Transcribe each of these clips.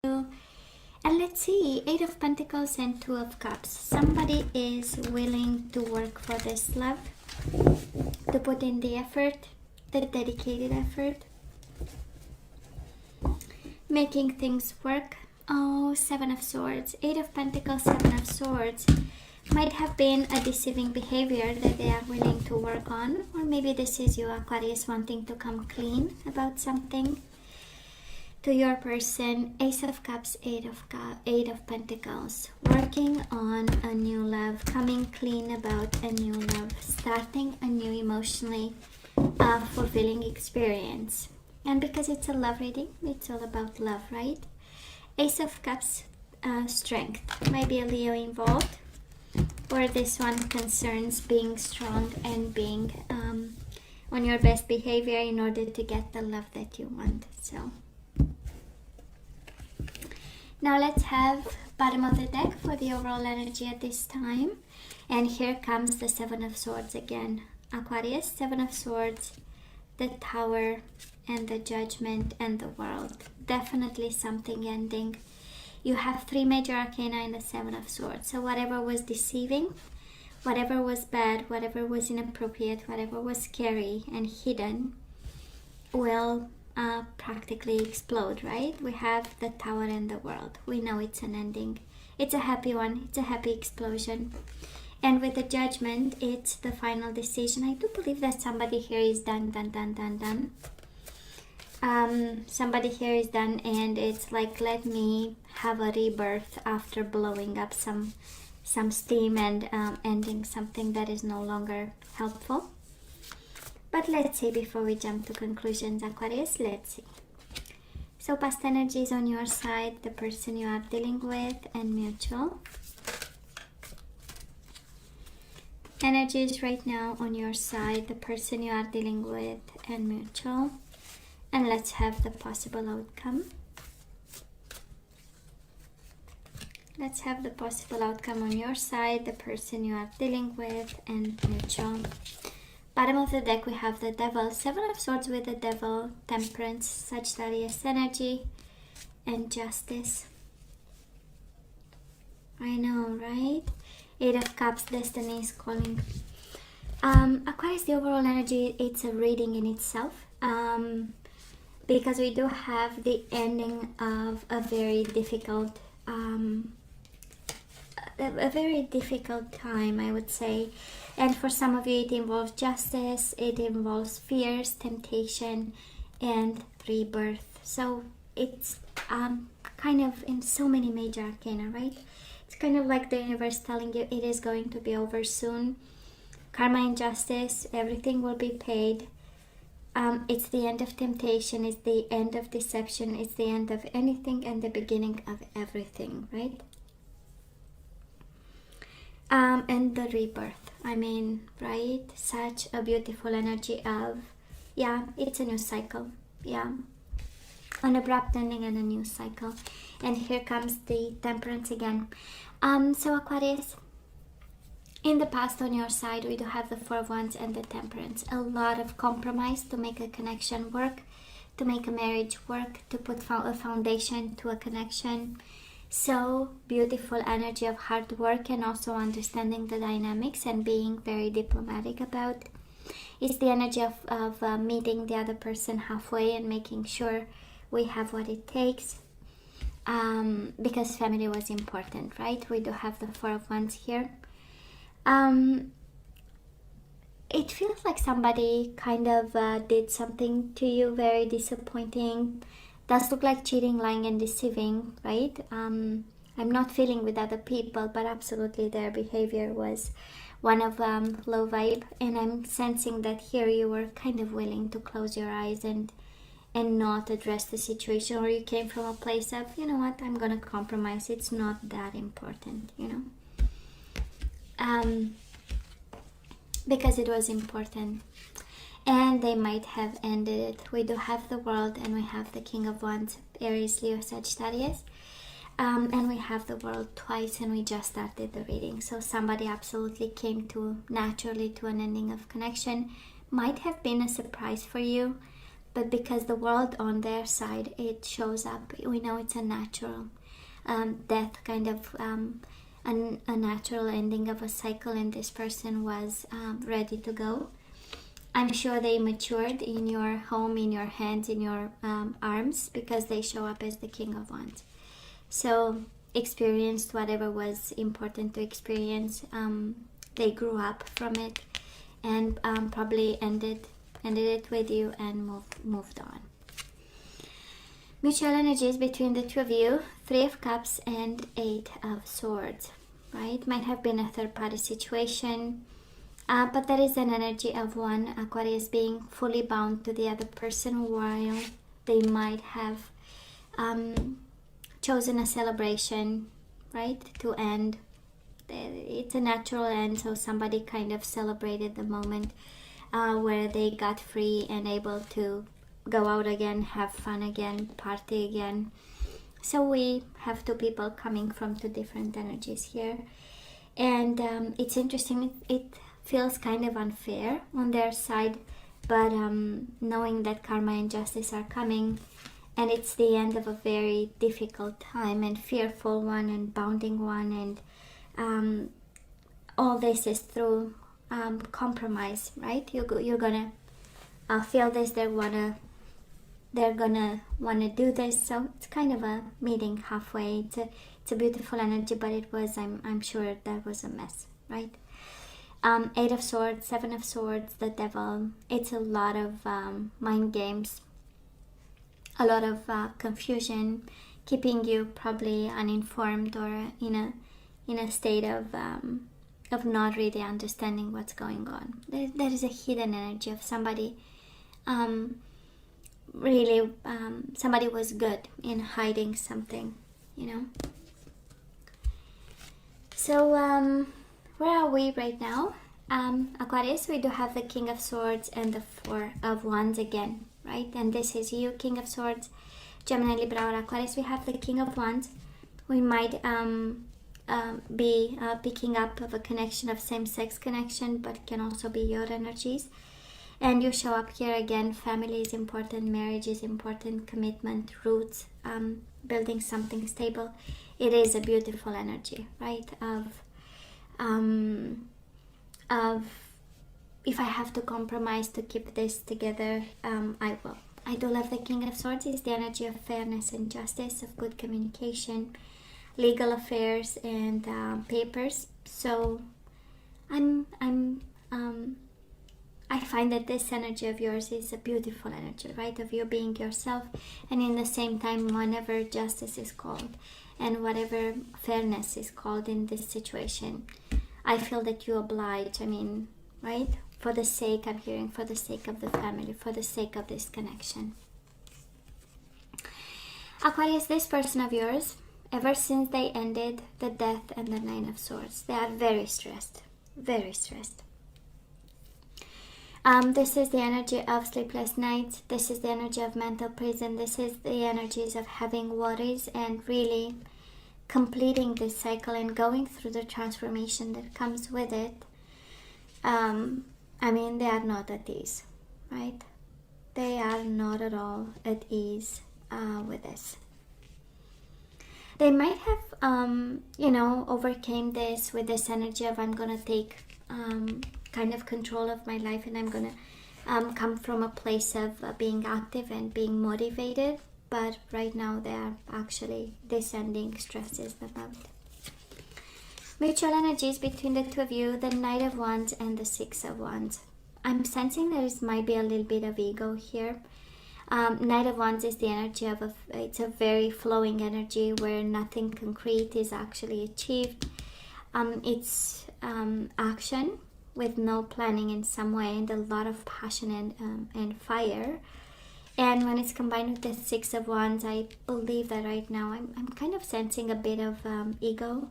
And let's see, 8 of Pentacles and 2 of Cups. Somebody is willing to work for this love, to put in the effort, the dedicated effort, making things work. Oh, 7 of Swords, 8 of Pentacles, 7 of Swords. Might have been a deceiving behavior that they are willing to work on. Or maybe this is you, Aquarius, wanting to come clean about something. To your person, Ace of Cups, 8 of Pentacles. Working on a new love, coming clean about a new love, starting a new emotionally fulfilling experience. And because it's a love reading, it's all about love, right? Ace of Cups, strength. Maybe a Leo involved. Or this one concerns being strong and being on your best behavior in order to get the love that you want. So now let's have bottom of the deck for the overall energy at this time. And here comes the 7 of Swords again. Aquarius, 7 of Swords, the Tower, and the Judgment, and the World. Definitely something ending. You have 3 major arcana in the 7 of Swords. So whatever was deceiving, whatever was bad, whatever was inappropriate, whatever was scary and hidden will practically explode, right? We have the Tower and the World. We know it's an ending. It's a happy one. It's a happy explosion. And with the Judgment, it's the final decision. I do believe that somebody here is done. Somebody here is done, and it's like, let me have a rebirth after blowing up some steam and ending something that is no longer helpful. But let's see, before we jump to conclusions, Aquarius, let's see. So past energies on your side, the person you are dealing with, and mutual. Energies right now on your side, the person you are dealing with, and mutual. And let's have the possible outcome. Let's have the possible outcome on your side, the person you are dealing with, and mutual. Bottom of the deck, we have the Devil. 7 of Swords with the Devil, Temperance, Sagittarius energy, and Justice. I know, right? 8 of Cups, Destiny is calling. Aquarius, the overall energy, it's a reading in itself. Because we do have the ending of a very difficult time, I would say. And for some of you, it involves justice, it involves fears, temptation, and rebirth. So it's kind of in so many major arcana, right? It's kind of like the universe telling you it is going to be over soon. Karma and justice, everything will be paid. It's the end of temptation, it's the end of deception, it's the end of anything and the beginning of everything, right? And the rebirth, I mean, right? Such a beautiful energy of, yeah, it's a new cycle, yeah. An abrupt ending and a new cycle. And here comes the Temperance again. So Aquarius, in the past on your side, we do have the 4 of Wands and the Temperance. A lot of compromise to make a connection work, to make a marriage work, to put a foundation to a connection. So beautiful energy of hard work and also understanding the dynamics and being very diplomatic about. It's the energy of meeting the other person halfway and making sure we have what it takes. Because family was important, right? We do have the 4 of Wands here. It feels like somebody kind of did something to you very disappointing. Does look like cheating, lying, and deceiving, right? I'm not feeling with other people, but absolutely their behavior was one of low vibe, and I'm sensing that here you were kind of willing to close your eyes and not address the situation, or you came from a place of, you know what, I'm gonna compromise, it's not that important, you know. Because it was important, and they might have ended it. We do have the World, and we have the King of Wands, Aries, Leo, Sagittarius, and we have the World twice, and we just started the reading. So somebody absolutely came naturally to an ending of connection. Might have been a surprise for you, but because the world on their side, it shows up. We know it's a natural death, kind of a natural ending of a cycle, and this person was ready to go. I'm sure they matured in your home, in your hands, in your arms, because they show up as the King of Wands. So experienced whatever was important to experience. They grew up from it, and probably ended it with you and moved on. Mutual energies between the two of you: 3 of Cups and 8 of Swords, right? Might have been a third-party situation, but there is an energy of one Aquarius being fully bound to the other person, while they might have chosen a celebration, right, to end. It's a natural end, so somebody kind of celebrated the moment where they got free and able to go out again, have fun again, party again. So we have two people coming from two different energies here, and it's interesting. It feels kind of unfair on their side, but knowing that karma and justice are coming, and it's the end of a very difficult time and fearful one and bounding one, and all this is through compromise, right? You're gonna feel this. They're gonna wanna do this. So it's kind of a meeting halfway. It's a beautiful energy, but it was, I'm sure that was a mess, right? 8 of Swords, 7 of Swords, the Devil. It's a lot of mind games, a lot of confusion, keeping you probably uninformed or in a state of not really understanding what's going on. There is a hidden energy of somebody. Really, somebody was good in hiding something, So, where are we right now? Aquarius, we do have the King of Swords and the 4 of Wands again, right? And this is you, King of Swords, Gemini, Libra, or Aquarius. We have the King of Wands. We might be picking up of a connection of same-sex connection, but it can also be your energies. And you show up here again. Family is important, marriage is important, commitment, roots, building something stable. It is a beautiful energy, right? Of if I have to compromise to keep this together, I will. I do love the King of Swords. It's the energy of fairness and justice, of good communication, legal affairs, and papers. So I find that this energy of yours is a beautiful energy, right? Of you being yourself, and in the same time, whenever justice is called and whatever fairness is called in this situation, I feel that you oblige. Right? For the sake, I'm hearing, for the sake of the family, for the sake of this connection. Aquarius, this person of yours, ever since they ended the Death and the 9 of Swords, they are very stressed, very stressed. This is the energy of sleepless nights. This is the energy of mental prison. This is the energies of having worries and really completing this cycle and going through the transformation that comes with it. They are not at ease, right? They are not at all at ease with this. They might have, overcame this with this energy of I'm going to take kind of control of my life, and I'm going to come from a place of being active and being motivated. But right now they are actually descending, stresses them out. Mutual energies between the two of you, the Knight of Wands and the 6 of Wands. I'm sensing there might be a little bit of ego here. Knight of Wands is the energy of it's a very flowing energy where nothing concrete is actually achieved. It's action with no planning in some way, and a lot of passion and fire. And when it's combined with the 6 of Wands, I believe that right now I'm kind of sensing a bit of ego.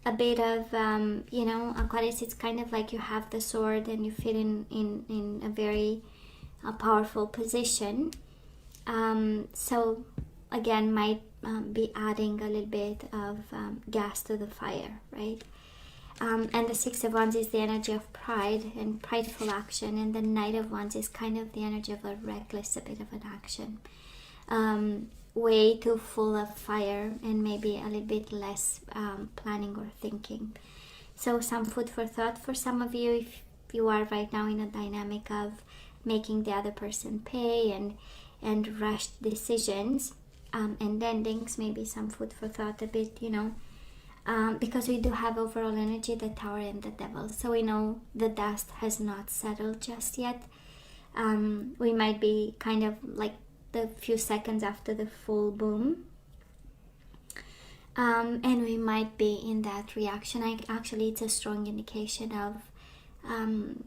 A bit of, Aquarius, it's kind of like you have the sword and you fit in a very powerful position. So, again, might be adding a little bit of gas to the fire, right? And the Six of Wands is the energy of pride and prideful action, and the Knight of Wands is kind of the energy of a reckless, a bit of an action, way too full of fire and maybe a little bit less planning or thinking. So some food for thought for some of you if you are right now in a dynamic of making the other person pay and rushed decisions and endings. Maybe some food for thought a bit, you know, because we do have overall energy, the Tower and the Devil. So we know the dust has not settled just yet. We might be kind of like the few seconds after the full boom. And we might be in that reaction. Actually, it's a strong indication of,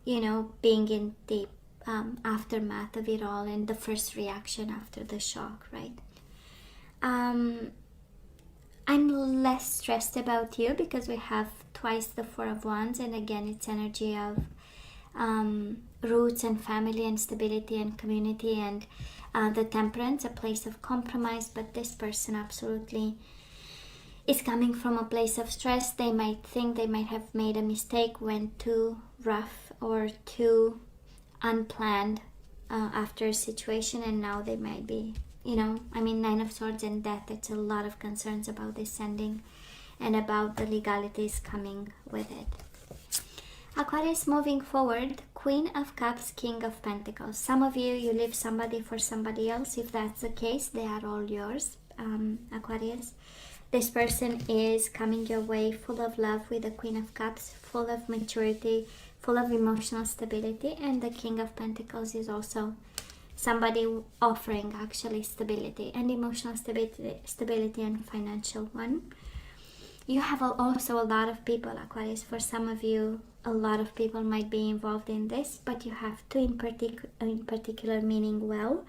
you know, being in the aftermath of it all and the first reaction after the shock, right? I'm less stressed about you because we have twice the Four of Wands, and again, it's energy of roots and family and stability and community, and the Temperance, a place of compromise. But this person absolutely is coming from a place of stress. They might think they might have made a mistake, went too rough or too unplanned after a situation, and now they might be, you know, I mean, Nine of Swords and Death, it's a lot of concerns about this ending and about the legalities coming with it. Aquarius, moving forward, Queen of Cups, King of Pentacles. Some of you leave somebody for somebody else. If that's the case, they are all yours, Aquarius. This person is coming your way full of love with the Queen of Cups, full of maturity, full of emotional stability, and the King of Pentacles is also somebody offering actually stability and emotional stability and financial one. You have also a lot of people, Aquarius. For some of you, a lot of people might be involved in this, but you have two in particular meaning well.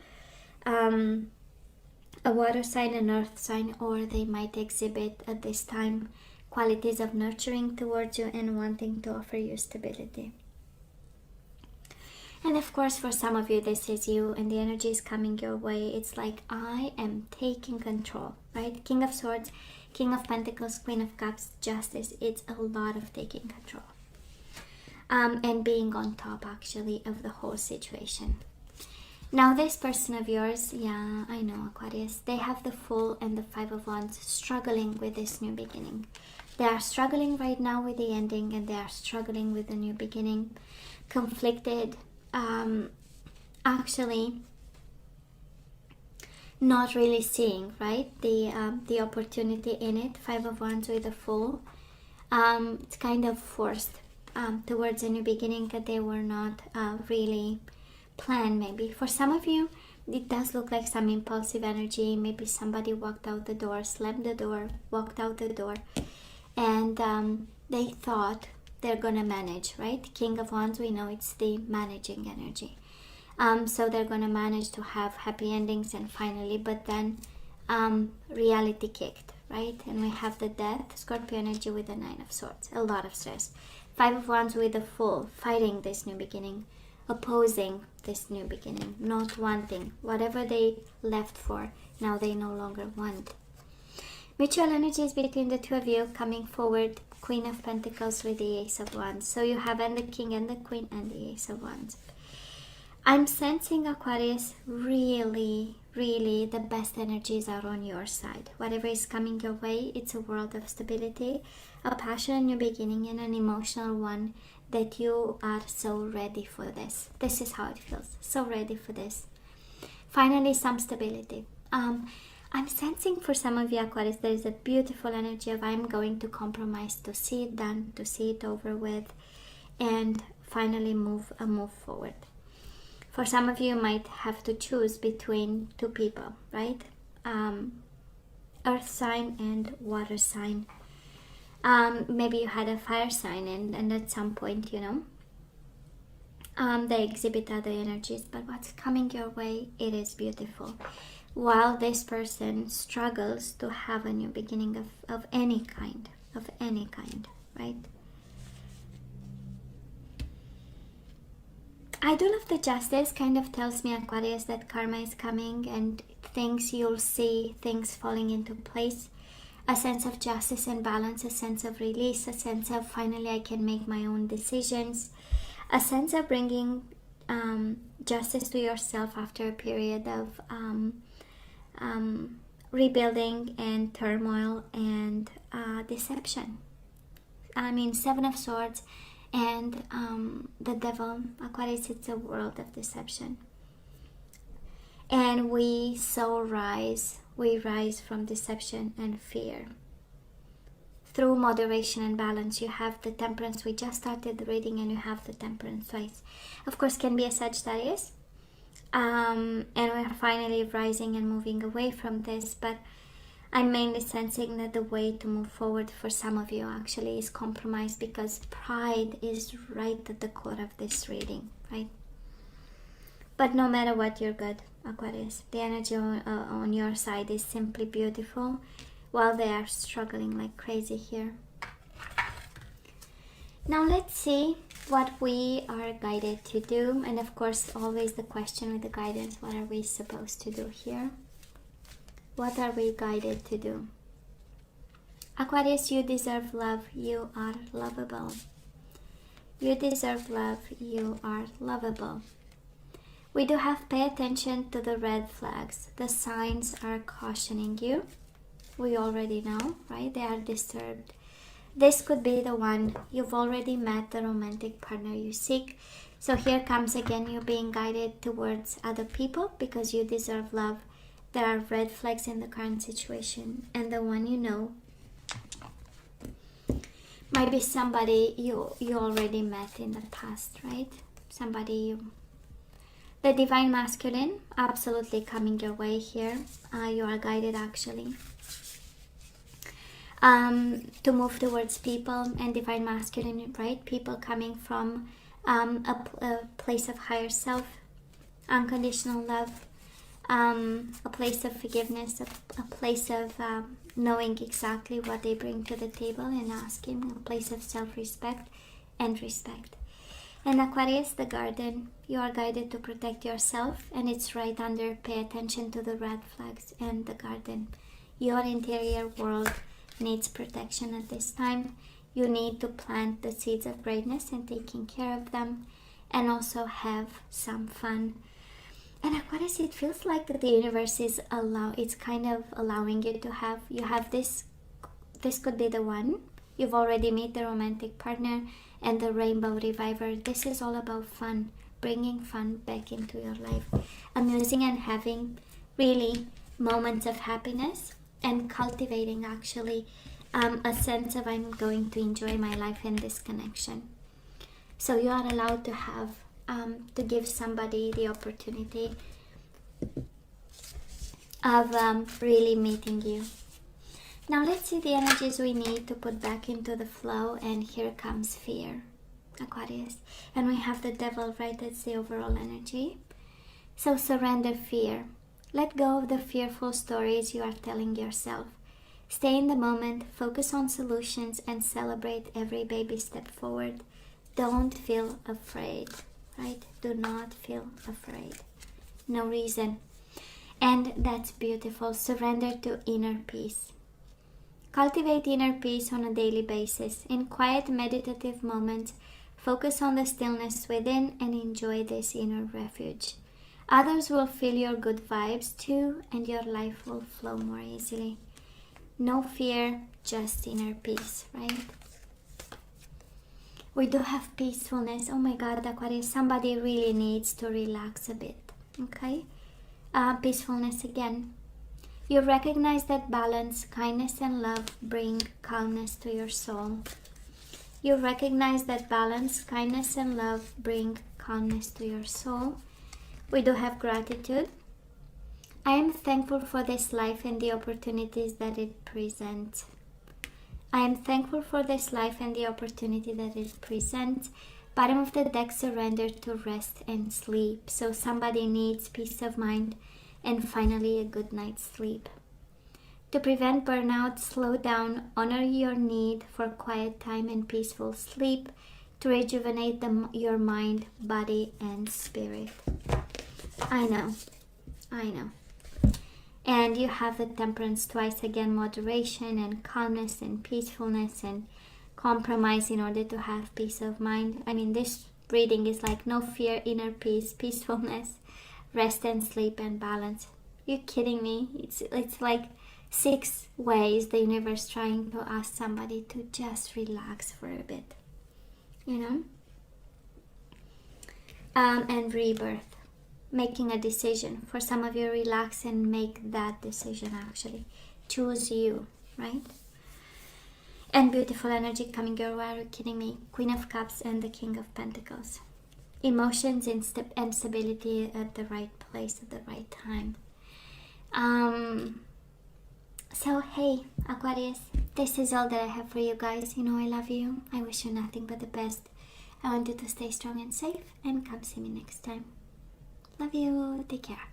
A water sign, an earth sign, or they might exhibit at this time qualities of nurturing towards you and wanting to offer you stability. And of course, for some of you, this is you and the energy is coming your way. It's like, I am taking control, right? King of Swords, King of Pentacles, Queen of Cups, Justice. It's a lot of taking control and being on top, actually, of the whole situation. Now, this person of yours, yeah, I know, Aquarius, they have the Fool and the Five of Wands struggling with this new beginning. They are struggling right now with the ending, and they are struggling with the new beginning, conflicted, actually not really seeing, right, the opportunity in it. Five of Wands with the Fool. It's kind of forced towards a new beginning that they were not really planned. Maybe for some of you, it does look like some impulsive energy. Maybe somebody walked out the door, slammed the door, walked out the door, and they thought they're gonna manage, right? King of Wands, we know it's the managing energy. So they're gonna manage to have happy endings and finally, but then reality kicked, right? And we have the Death, Scorpio energy with the Nine of Swords, a lot of stress. Five of Wands with the Fool, fighting this new beginning, opposing this new beginning, not wanting whatever they left for, now they no longer want. Mutual energies between the two of you coming forward. Queen of Pentacles with the Ace of Wands. So you have and the King and the Queen and the Ace of Wands. I'm sensing, Aquarius, really, really the best energies are on your side. Whatever is coming your way, it's a world of stability, a passion, a new beginning, and an emotional one that you are so ready for this. This is how it feels. So ready for this. Finally, some stability. I'm sensing for some of you, Aquarius, there is a beautiful energy of I'm going to compromise to see it done, to see it over with, and finally move forward. For some of you, might have to choose between two people, right? Earth sign and water sign. Maybe you had a fire sign and at some point, you know, they exhibit other energies, but what's coming your way, it is beautiful. While this person struggles to have a new beginning of any kind, right? I do love the Justice, kind of tells me, Aquarius, that karma is coming and things you'll see, things falling into place. a sense of justice and balance, a sense of release, a sense of finally I can make my own decisions, a sense of bringing justice to yourself after a period of rebuilding and turmoil and deception. I mean, Seven of Swords and the Devil. Aquarius, it's a world of deception. And we rise from deception and fear. Through moderation and balance, you have the Temperance. We just started the reading and you have the Temperance twice. Of course, can be a Sagittarius. And we're finally rising and moving away from this, but I'm mainly sensing that the way to move forward for some of you actually is compromise, because pride is right at the core of this reading, right? But no matter what, you're good, Aquarius. The energy on your side is simply beautiful, while they are struggling like crazy here. Now let's see what we are guided to do. And of course, always the question with the guidance, what are we supposed to do here? What are we guided to do? Aquarius, you deserve love. You are lovable. You deserve love. You are lovable. We do have pay attention to the red flags. The signs are cautioning you. We already know, right? They are disturbed. This could be the one. You've already met the romantic partner you seek. So here comes again, you being guided towards other people because you deserve love. There are red flags in the current situation, and the one you know might be somebody you already met in the past, right? Somebody you... The Divine Masculine, absolutely coming your way here. You are guided actually to move towards people, and Divine Masculine, right? People coming from a place of higher self, unconditional love, a place of forgiveness, a place of knowing exactly what they bring to the table and asking, a place of self-respect and respect. And Aquarius, the garden, you are guided to protect yourself, and it's right under pay attention to the red flags and the garden. Your interior world needs protection at this time. You need to plant the seeds of greatness and taking care of them, and also have some fun. And Aquarius, it feels like that the universe is it's kind of allowing you to have this could be the one. You've already met the romantic partner and the rainbow reviver. This is all about fun, bringing fun back into your life, amusing and having really moments of happiness, and cultivating actually a sense of I'm going to enjoy my life in this connection. So you are allowed to have to give somebody the opportunity of really meeting you. Now let's see the energies we need to put back into the flow, and here comes fear, Aquarius. And we have the devil, right? That's the overall energy. So surrender fear. Let go of the fearful stories you are telling yourself. Stay in the moment, focus on solutions, and celebrate every baby step forward. Don't feel afraid, right? Do not feel afraid. No reason. And that's beautiful. Surrender to inner peace. Cultivate inner peace on a daily basis. In quiet meditative moments, focus on the stillness within and enjoy this inner refuge. Others will feel your good vibes too, and your life will flow more easily. No fear, just inner peace, right? We do have peacefulness. Oh my God, Aquarius, somebody really needs to relax a bit, okay? Peacefulness again. You recognize that balance, kindness, and love bring calmness to your soul. You recognize that balance, kindness, and love bring calmness to your soul. We do have gratitude. I am thankful for this life and the opportunities that it presents. I am thankful for this life and the opportunity that it presents. Bottom of the deck, surrender to rest and sleep. So somebody needs peace of mind and finally a good night's sleep. To prevent burnout, slow down, honor your need for quiet time and peaceful sleep to rejuvenate your mind, body, and spirit. I know. And you have the Temperance twice again, moderation and calmness and peacefulness and compromise in order to have peace of mind. I mean, this reading is like no fear, inner peace, peacefulness, rest and sleep and balance. You kidding me? It's like 6 ways the universe trying to ask somebody to just relax for a bit, you know? And rebirth, making a decision. For some of you, relax and make that decision actually. Choose you, right? And beautiful energy coming your way. Are you kidding me? Queen of Cups and the King of Pentacles. Emotions and stability at the right place at the right time. So hey, Aquarius, this is all that I have for you guys. You know I love you. I wish you nothing but the best. I want you to stay strong and safe, and come see me next time. Love you. Take care.